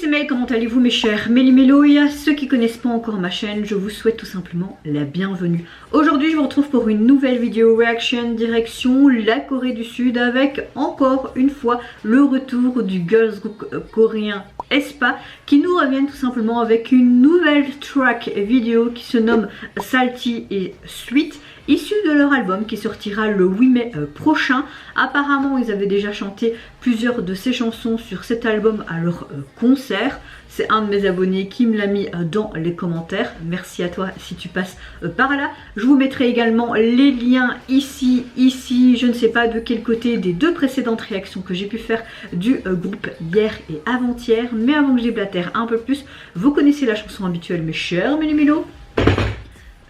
c'est Mel, comment allez-vous mes chers Méli-Mélo? Et à ceux qui connaissent pas encore ma chaîne, je vous souhaite tout simplement la bienvenue. Aujourd'hui je vous retrouve pour une nouvelle vidéo reaction direction la Corée du Sud avec encore une fois le retour du girls group coréen aespa qui nous reviennent tout simplement avec une nouvelle track vidéo qui se nomme Salty et Sweet, issu de leur album qui sortira le 8 mai prochain. Apparemment ils avaient déjà chanté plusieurs de ces chansons sur cet album à leur concert. C'est un de mes abonnés qui me l'a mis dans les commentaires. Merci à toi si tu passes par là. Je vous mettrai également les liens ici, je ne sais pas de quel côté des deux précédentes réactions que j'ai pu faire du groupe hier et avant-hier. Mais avant que je déblatère un peu plus, vous connaissez la chanson habituelle mes chers Méli-Mélo.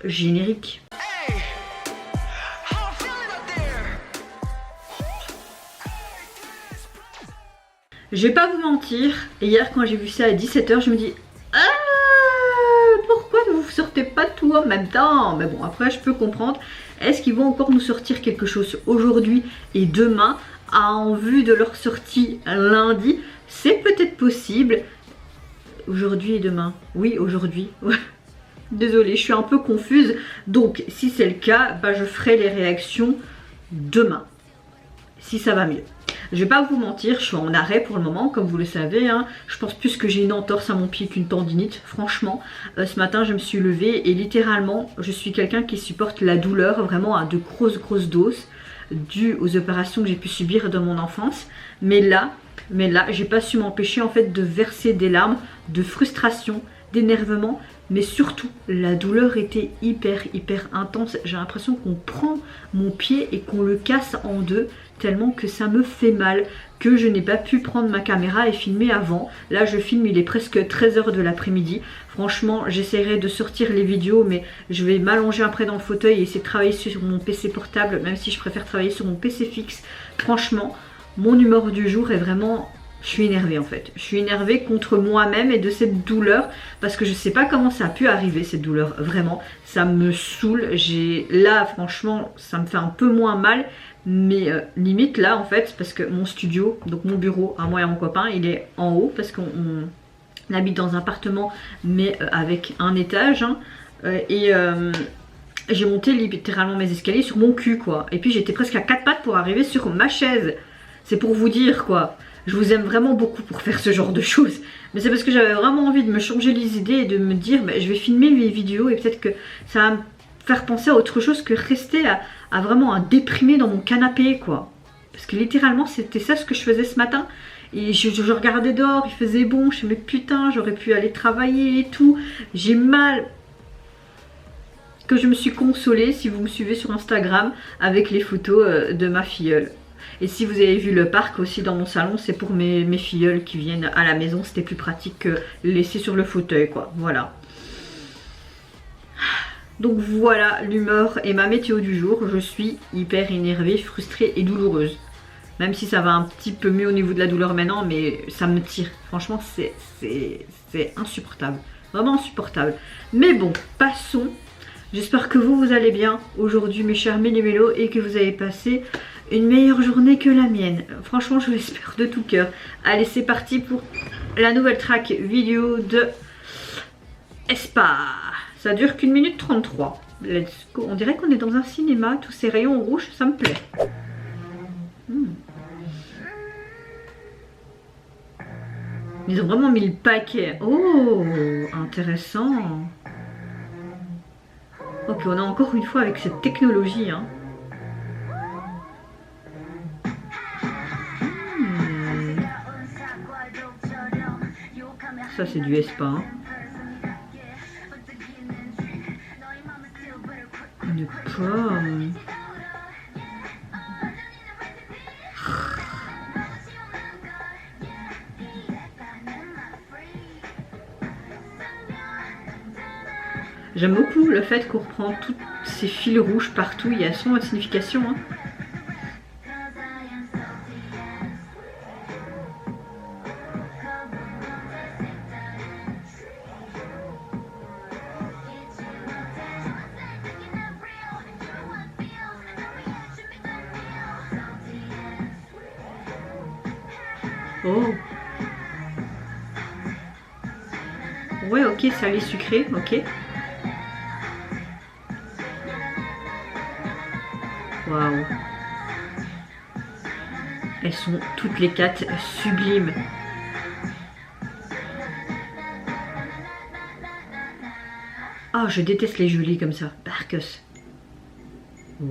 Générique. Je vais pas vous mentir, hier quand j'ai vu ça à 17 h, je me dis pourquoi vous sortez pas tout en même temps? Mais bon, après je peux comprendre. Est-ce qu'ils vont encore nous sortir quelque chose aujourd'hui et demain en vue de leur sortie lundi? C'est peut-être possible. Aujourd'hui et demain. Oui, aujourd'hui. Désolée, je suis un peu confuse. Donc si c'est le cas, bah, je ferai les réactions demain. Si ça va mieux. Je vais pas vous mentir, je suis en arrêt pour le moment, comme vous le savez. Hein. Je pense plus que j'ai une entorse à mon pied qu'une tendinite, franchement. Ce matin, je me suis levée et littéralement, je suis quelqu'un qui supporte la douleur vraiment à de grosses doses, due aux opérations que j'ai pu subir dans mon enfance. Mais là, j'ai pas su m'empêcher en fait de verser des larmes, de frustration, d'énervement. Mais surtout, la douleur était hyper intense. J'ai l'impression qu'on prend mon pied et qu'on le casse en deux, tellement que ça me fait mal, que je n'ai pas pu prendre ma caméra et filmer avant. Là je filme, il est presque 13 h de l'après-midi. Franchement j'essaierai de sortir les vidéos, mais je vais m'allonger après dans le fauteuil et essayer de travailler sur mon PC portable, même si je préfère travailler sur mon PC fixe. Franchement, mon humeur du jour est vraiment... Je suis énervée en fait. Je suis énervée contre moi-même et de cette douleur, parce que je sais pas comment ça a pu arriver cette douleur. Vraiment, ça me saoule. Là franchement, ça me fait un peu moins mal. Mais limite là en fait, parce que mon studio, donc mon bureau à moi et à mon copain, il est en haut parce qu'on habite dans un appartement mais avec un étage. Hein, j'ai monté littéralement mes escaliers sur mon cul quoi. Et puis j'étais presque à 4 pattes pour arriver sur ma chaise. C'est pour vous dire quoi. Je vous aime vraiment beaucoup pour faire ce genre de choses. Mais c'est parce que j'avais vraiment envie de me changer les idées et de me dire bah, je vais filmer mes vidéos et peut-être que ça va me faire penser à autre chose que rester à vraiment à déprimer dans mon canapé quoi. Parce que littéralement c'était ça ce que je faisais ce matin. Et je regardais dehors, il faisait bon, je me disais mais putain j'aurais pu aller travailler et tout. J'ai mal. Que je me suis consolée si vous me suivez sur Instagram avec les photos de ma filleule. Et si vous avez vu le parc aussi dans mon salon, c'est pour mes filleuls qui viennent à la maison. C'était plus pratique que laisser sur le fauteuil quoi, voilà. Donc voilà l'humeur et ma météo du jour. Je suis hyper énervée, frustrée et douloureuse. Même si ça va un petit peu mieux au niveau de la douleur maintenant, mais ça me tire. Franchement c'est insupportable, vraiment insupportable. Mais bon, passons. J'espère que vous allez bien aujourd'hui mes chers Méli-Mélo et que vous avez passé une meilleure journée que la mienne. Franchement je l'espère de tout cœur. Allez c'est parti pour la nouvelle track vidéo de aespa. Ça dure qu'1 minute 33. Let's go. On dirait qu'on est dans un cinéma. Tous ces rayons rouges, ça me plaît. Ils ont vraiment mis le paquet. Oh, intéressant. Ok, on a encore une fois avec cette technologie. Hein. Ça, c'est du aespa. Hein. Une pomme. J'aime beaucoup le fait qu'on reprend tous ces fils rouges partout. Il y a son signification. Hein. Oh. Ouais, ok, salé, sucré, ok. Waouh. Elles sont toutes les 4 sublimes. Ah, je déteste les gelées comme ça. Barcus. Oh.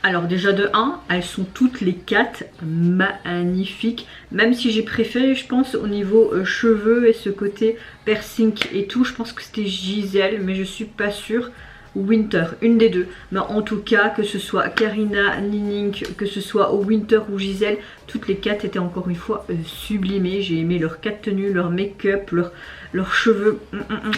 Alors déjà de 1, elles sont toutes les 4 magnifiques. Même si j'ai préféré, je pense, au niveau cheveux et ce côté piercing et tout. Je pense que c'était Gisèle, mais je suis pas sûre. Winter, une des deux. Mais en tout cas, que ce soit Karina, Nining, que ce soit Winter ou Gisèle, toutes les 4 étaient encore une fois sublimées. J'ai aimé leurs 4 tenues, leur make-up, leurs cheveux.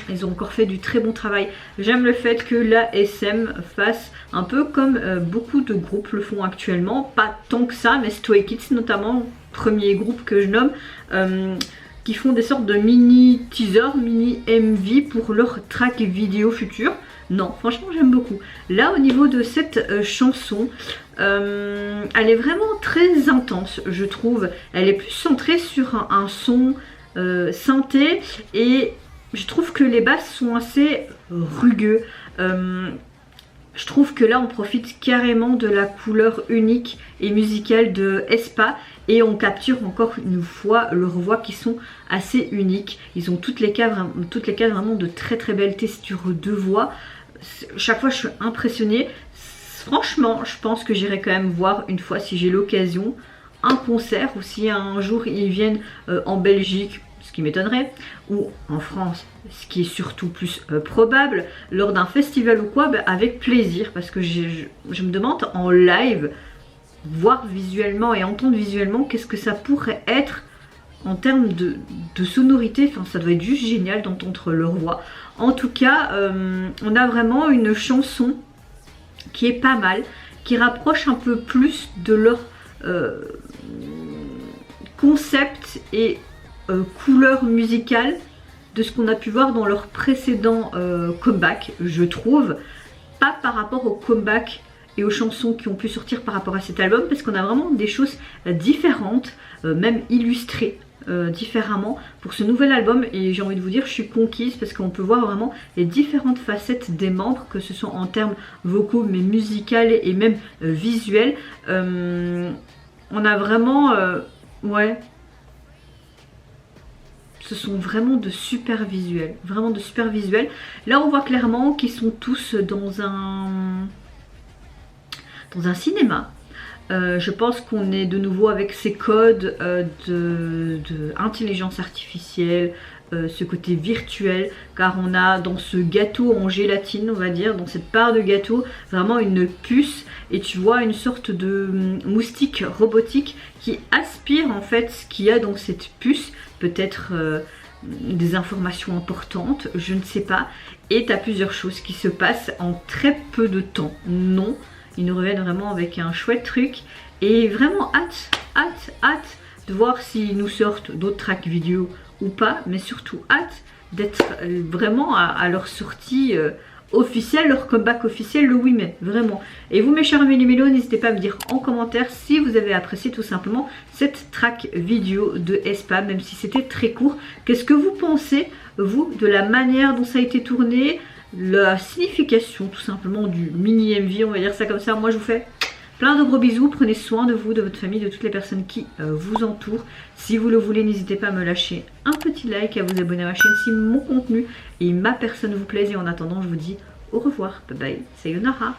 Ils ont encore fait du très bon travail. J'aime le fait que la SM fasse un peu comme beaucoup de groupes le font actuellement. Pas tant que ça, mais Stray Kids notamment, premier groupe que je nomme. Qui font des sortes de mini teasers, mini MV pour leur track vidéo futur. Non, franchement j'aime beaucoup. Là au niveau de cette chanson, elle est vraiment très intense je trouve. Elle est plus centrée sur un son synthé et je trouve que les basses sont assez rugueux. Je trouve que là on profite carrément de la couleur unique et musicale de aespa et on capture encore une fois leurs voix qui sont assez uniques. Ils ont toutes les 4 vraiment de très très belles textures de voix. Chaque fois je suis impressionnée. Franchement je pense que j'irai quand même voir une fois si j'ai l'occasion un concert ou si un jour ils viennent en Belgique, ce qui m'étonnerait, ou en France, ce qui est surtout plus probable, lors d'un festival ou quoi, avec plaisir, parce que je me demande en live, voir visuellement et entendre visuellement qu'est-ce que ça pourrait être en termes de sonorité. Enfin ça doit être juste génial d'entendre leur voix. En tout cas on a vraiment une chanson qui est pas mal, qui rapproche un peu plus de leur concept et couleur musicale de ce qu'on a pu voir dans leur précédent comeback, je trouve. Pas par rapport au comeback et aux chansons qui ont pu sortir par rapport à cet album, parce qu'on a vraiment des choses différentes, même illustrées différemment pour ce nouvel album. Et j'ai envie de vous dire, je suis conquise parce qu'on peut voir vraiment les différentes facettes des membres, que ce soit en termes vocaux mais musicales et même visuels. On a vraiment ouais, ce sont vraiment de super visuels, vraiment de super visuels. Là on voit clairement qu'ils sont tous dans un cinéma. Je pense qu'on est de nouveau avec ces codes de intelligence artificielle, ce côté virtuel, car on a dans ce gâteau en gélatine, on va dire, dans cette part de gâteau, vraiment une puce, et tu vois une sorte de moustique robotique qui aspire en fait ce qu'il y a dans cette puce, peut-être des informations importantes, je ne sais pas, et tu as plusieurs choses qui se passent en très peu de temps. Non, ils nous reviennent vraiment avec un chouette truc et vraiment hâte de voir s'ils nous sortent d'autres tracks vidéo ou pas, mais surtout hâte d'être vraiment à leur sortie officielle, leur comeback officiel le 8 mai, vraiment. Et vous mes chers méli-mélos, n'hésitez pas à me dire en commentaire si vous avez apprécié tout simplement cette track vidéo de aespa, même si c'était très court. Qu'est-ce que vous pensez, vous, de la manière dont ça a été tourné, la signification tout simplement du mini MV, on va dire ça comme ça. Moi je vous fais plein de gros bisous, prenez soin de vous, de votre famille, de toutes les personnes qui vous entourent. Si vous le voulez, n'hésitez pas à me lâcher un petit like, à vous abonner à ma chaîne si mon contenu et ma personne vous plaisent. Et en attendant, je vous dis au revoir, bye bye, sayonara.